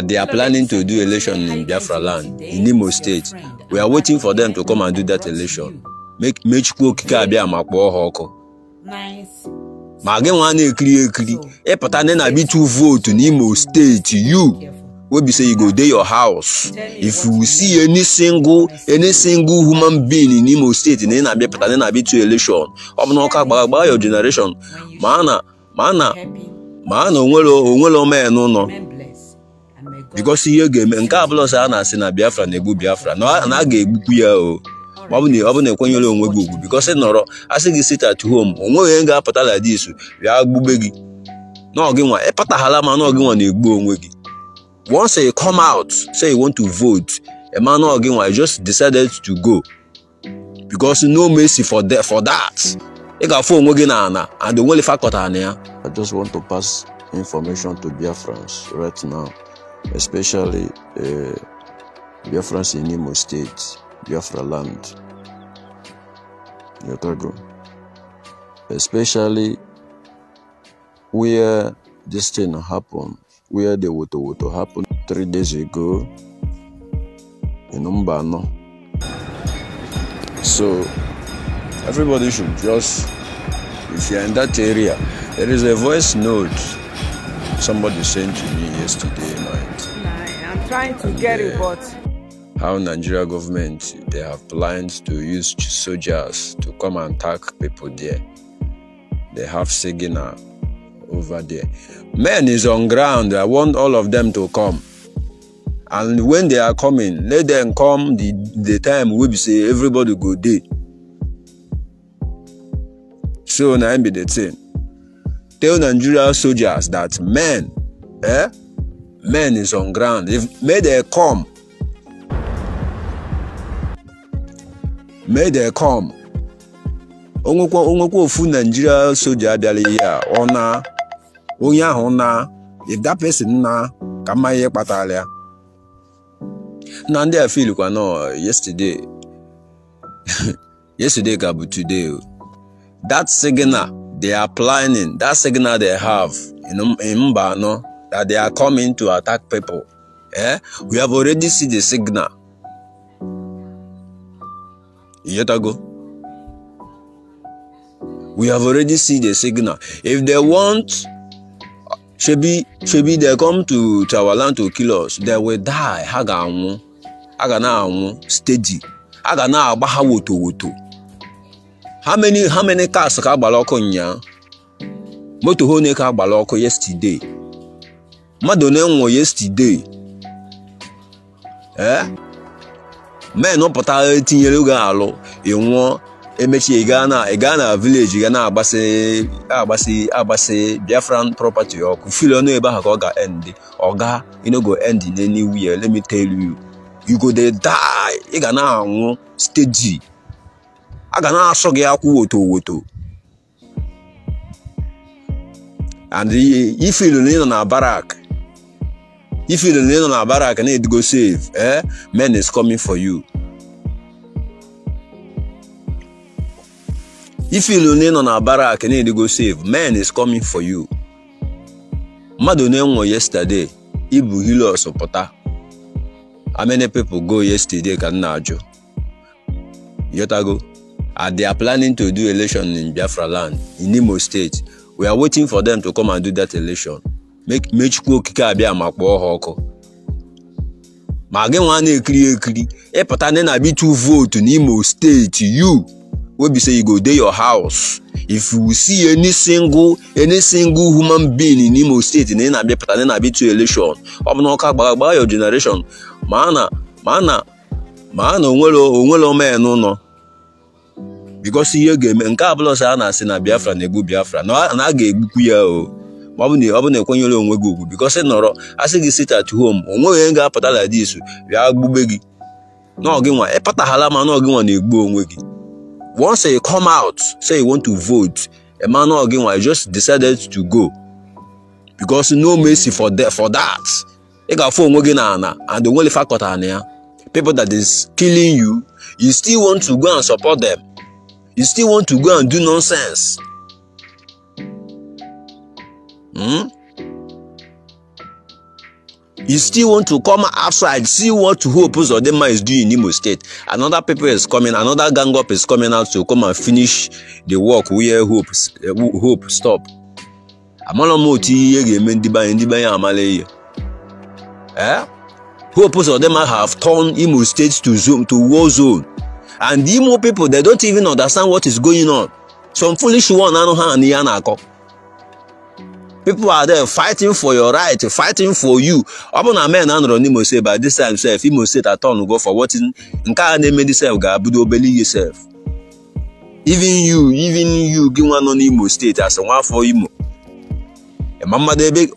They are planning to do election in Biafra land, in Imo State. We are waiting for them to come and do that election. Make Chukwu okike abịa ma kpọọ ha ọkụ. Ma gị nwa na-ekiri ịpụta na be to vote in Imo State, you will be say you go dey your house. If you see any single human being in Imo State na be pụta na be to election, ọ bụ na ọka gbagba your generation. Mana onwere omenụ nọ. Because ihe ga-eme nke abụla sị a na-asị na Biafra na-egbu Biafra na a ga-egbukwu ya o. Ọ bụ na ekwenyere onwe gị ugwu because nọrọ asị gị sit at home onweghị ga-apụta like this bịa gbugbe gị na ọgị nwa ịpụtaghala ma na ọgị nwa na-egbu onwe gị. Once you come out say you want to vote, a man or ọgị nwa just decided to go because no mercy for that. Ị ga-afụ onwe gị na ana and onwere fakọta na ya. I just want to pass information to Biafrans right now, especially Biafrans in Imo State, Biafra land. Especially where this thing happened, where the woto happened 3 days ago in Mbano. So everybody should just, if you're in that area, there is a voice note somebody sent to me yesterday night. I'm trying to get it, but how Nigeria government, they have plans to use soldiers to come and attack people there. They have signal over there. Men is on ground. I want all of them to come. And when they are coming, let them come the time we be say everybody go there. So now be the thing. Tell Nigeria soldiers that men is on ground. If may they come. May they come. Onwekwa ofu Nigeria soldier abịala ya ona onye ahụ na if that person na ka ma ihe kpatara ya. Na ndị a feel kwa no yesterday ka bụ today. That signal they are planning, that signal they have in Mbano that they are coming to attack people. We have already seen the signal. Yet ago. We have already seen the signal. If they want, should be they come to our land to kill us, they will die. Hagana steady. Hagana abaha woto. How many cars ka baloko nya? Moto hone ka baloko yesterday. Madone nwo yesterday. Men no pata tinyere ga alo enwo emechi Ghana village Ghana abase Biafran property oku feel no ebe ha ka ga end oga no go end in anywhere. Let me tell you, you go dey die. I ga na anwu steady. Aga na aso gị akwụ woto. And if you don't na barak, need to go save, men is coming for you. If you don't know na barak, need to go save, men is coming for you. Madone yesterday, Ibu Hilo supporter. How many people go yesterday can najo? Yotago. They are planning to do election in Biafra land, in Imo State. We are waiting for them to come and do that election. Make Chukwu okike abịa ma kpọọ ha ọkụ. Ma gị nwa na-ekiri ịpụta na be to vote in Imo State, you will be say you go dey your house. If you see any single human being in Imo State na be pụta na be to election, ọ bụ na ọka gbagba your generation. Ma onwere omenụ nọ. Because ihe ga-eme nke abụla sị a na-asị na Biafra na-egbu Biafra na a ga-egbukwu ya o. Ọ bụ na ekwenyere onwe gị ugwu because nọrọ asị gị sit at home onweghị ga-apụta like this bịa gbugbe gị na ọgị nwa ịpụtaghala ma na ọgị nwa na-egbu onwe gị. Once you come out say you want to vote, a man or ọgị nwa just decided to go because no mercy for that. Ị ga-afụ onwe gị na ana and onwere fakọta na ya. People that is killing you, you still want to go and support them. You still want to go and do nonsense. You still want to come outside, see what Hope Uzodinma is doing in Imo State. Another people is coming, another gang up is coming out to come and finish the work where Hope stop. Hope Uzodinma have turned Imo State to war zone. And the Imo people, they don't even understand what is going on. Some foolish one, people are there fighting for your right, fighting for you. Upon men and Ronimo say by this time, self, Imo State at all go for what in they made yourself, Gabudo belly yourself. Even you, give one on Imo State as a one for Imo. A mama de big